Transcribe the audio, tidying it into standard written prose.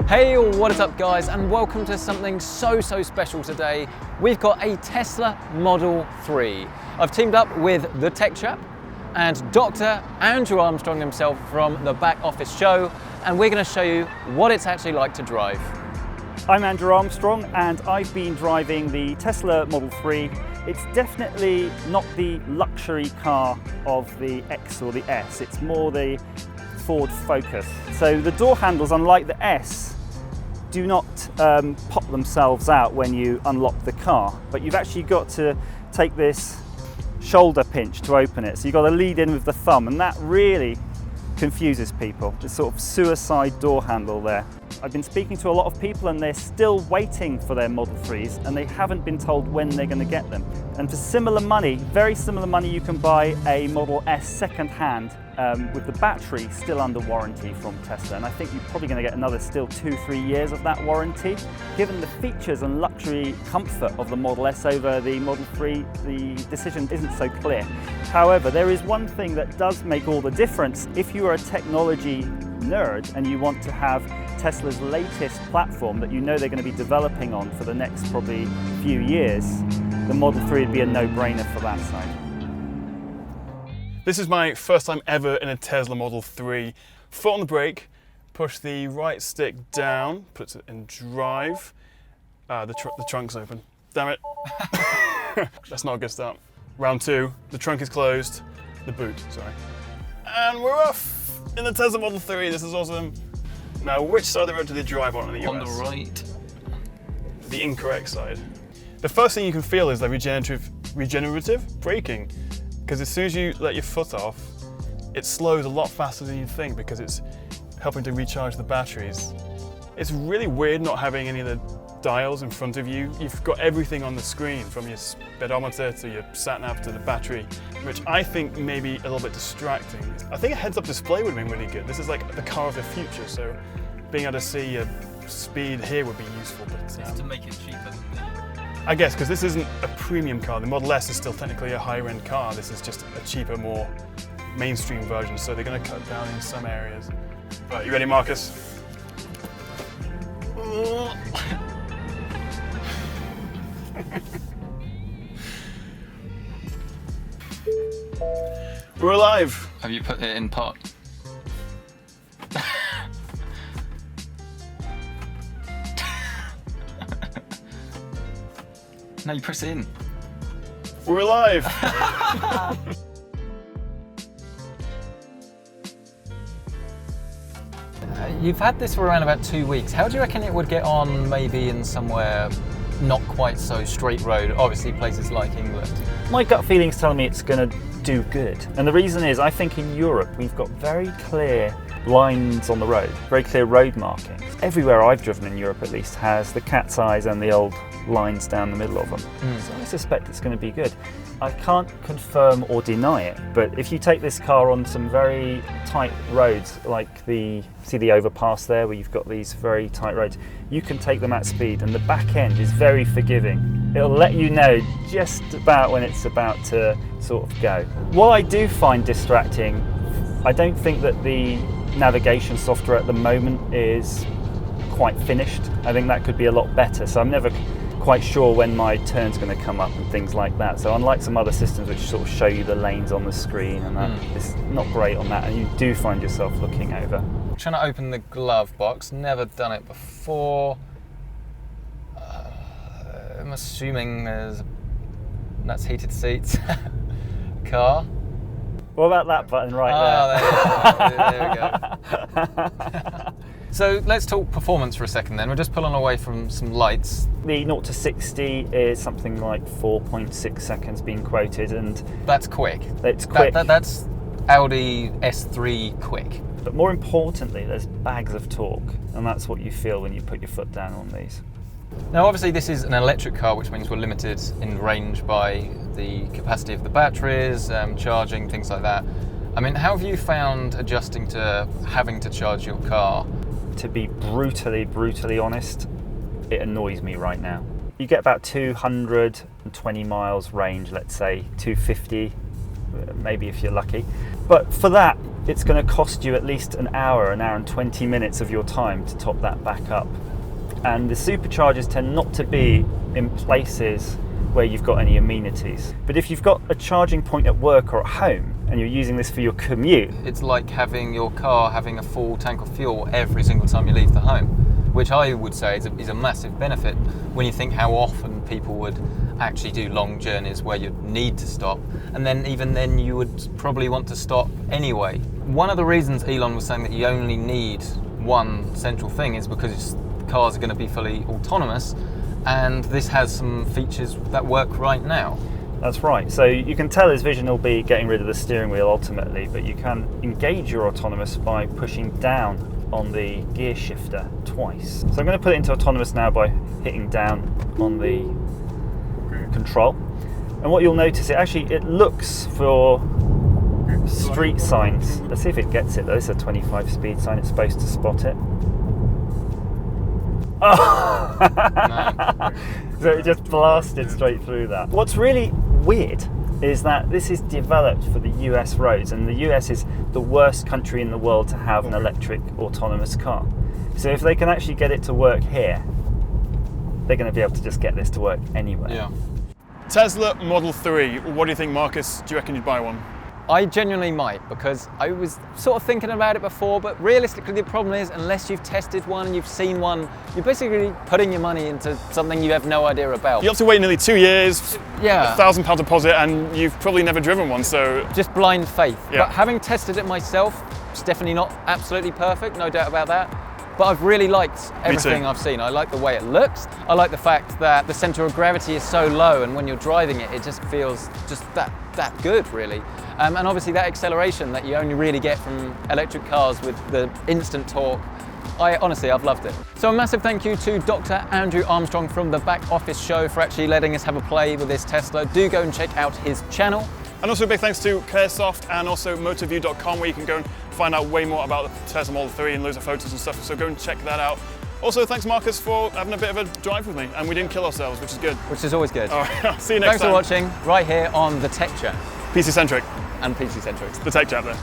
Hey, what is up guys, and welcome to something so special today. We've got a Tesla Model 3. I've teamed up with the tech chap and Dr. Andrew Armstrong himself from the back office show, and we're going to show you what it's actually like to drive. I'm Andrew Armstrong and I've been driving the Tesla Model 3. It's definitely not the luxury car of the X or the S, it's more the Ford Focus. So the door handles, unlike the S, do not pop themselves out when you unlock the car, but you've actually got to take this shoulder pinch to open it. So you've got to lead in with the thumb, and that really confuses people. This sort of suicide door handle there. I've been speaking to a lot of people and they're still waiting for their Model 3s and they haven't been told when they're going to get them. And for similar money, very similar money, you can buy a Model S second hand with the battery still under warranty from Tesla. And I think you're probably going to get another still 2-3 years of that warranty. Given the features and luxury comfort of the Model S over the Model 3, the decision isn't so clear. However, there is one thing that does make all the difference. If you are a technology nerd and you want to have Tesla's latest platform that you know they're going to be developing on for the next probably few years, the Model 3 would be a no-brainer for that side. This is my first time ever in a Tesla Model 3. Foot on the brake, push the right stick down, puts it in drive. The trunk's open. Damn it. That's not a good start. Round 2, the trunk is closed, the boot, sorry. And we're off in the Tesla Model 3, this is awesome. Now, which side of the road do they drive on in the US? On the right. The incorrect side. The first thing you can feel is the regenerative braking, because as soon as you let your foot off, it slows a lot faster than you think because it's helping to recharge the batteries. It's really weird not having any of the dials in front of you. You've got everything on the screen, from your speedometer to your sat-nav to the battery, which I think may be a little bit distracting. I think a heads-up display would have been really good. This is like the car of the future, so being able to see your speed here would be useful. But It's to make it cheaper than that. I guess, because this isn't a premium car. The Model S is still technically a higher-end car. This is just a cheaper, more mainstream version, so they're going to cut down in some areas. Right, you ready, Marcus? We're alive! Have you put it in park? No, you press it in. We're alive! You've had this for around about 2 weeks. How do you reckon it would get on maybe in somewhere not quite so straight road, obviously places like England? My gut feeling's telling me it's going to do good. And the reason is, I think in Europe we've got very clear lines on the road, very clear road markings. Everywhere I've driven in Europe at least has the cat's eyes and the old lines down the middle of them. So I suspect it's going to be good. I can't confirm or deny it, but if you take this car on some very tight roads, like see the overpass there where you've got these very tight roads, you can take them at speed and the back end is very forgiving. It'll let you know just about when it's about to sort of go. What I do find distracting, I don't think that the navigation software at the moment is quite finished. I think that could be a lot better, so I'm never quite sure when my turn's going to come up and things like that. So unlike some other systems which sort of show you the lanes on the screen and that, it's not great on that, and you do find yourself looking over. I'm trying to open the glove box, never done it before. I'm assuming that's heated seats. Car. What about that button right there? There we go. So let's talk performance for a second then. We're just pulling away from some lights. The 0 to 60 is something like 4.6 seconds being quoted, and that's quick. It's quick. That's Audi S3 quick. But more importantly, there's bags of torque, and that's what you feel when you put your foot down on these. Now obviously this is an electric car, which means we're limited in range by the capacity of the batteries, charging, things like that. I mean, how have you found adjusting to having to charge your car? To be brutally honest, it annoys me right now. You get about 220 miles range, let's say 250, maybe if you're lucky. But for that, it's going to cost you at least an hour and 20 minutes of your time to top that back up. And the superchargers tend not to be in places where you've got any amenities. But if you've got a charging point at work or at home and you're using this for your commute, It's like having your car having a full tank of fuel every single time you leave the home, which I would say is a massive benefit when you think how often people would actually do long journeys where you'd need to stop, and then even then you would probably want to stop anyway. One of the reasons Elon was saying that you only need one central thing is because cars are going to be fully autonomous, and this has some features that work right now. that's right. So you can tell his vision will be getting rid of the steering wheel ultimately, but you can engage your autonomous by pushing down on the gear shifter twice. So I'm going to put it into autonomous now by hitting down on the control. And what you'll notice, it looks for street signs. Let's see if it gets it though. This is a 25 speed sign, it's supposed to spot it. Oh! No. So it just blasted straight through that. What's really weird is that this is developed for the US roads, and the US is the worst country in the world to have an electric autonomous car. So if they can actually get it to work here, they're going to be able to just get this to work anywhere. Yeah. Tesla Model 3. What do you think, Marcus? Do you reckon you'd buy one? I genuinely might, because I was sort of thinking about it before, but realistically the problem is, unless you've tested one, you've seen one, you're basically putting your money into something you have no idea about. You have to wait nearly 2 years, Yeah. £1,000 deposit, and you've probably never driven one, so... Just blind faith. Yeah. But having tested it myself, it's definitely not absolutely perfect, no doubt about that. But I've really liked everything I've seen. I like the way it looks. I like the fact that the center of gravity is so low, and when you're driving it, it just feels just that good, really. And obviously that acceleration that you only really get from electric cars with the instant torque. Honestly, I've loved it. So a massive thank you to Dr. Andrew Armstrong from the Back Office Show for actually letting us have a play with this Tesla. Do go and check out his channel. And also a big thanks to ClearSoft and also motorview.com, where you can go and find out way more about the Tesla Model 3 and loads of photos and stuff, so go and check that out. Also, thanks Marcus for having a bit of a drive with me, and we didn't kill ourselves, which is good. Which is always good. All right, I'll see you next Thanks time. for watching, right here on the Tech Chat PC Centric, and PC Centric. the Tech Chapter.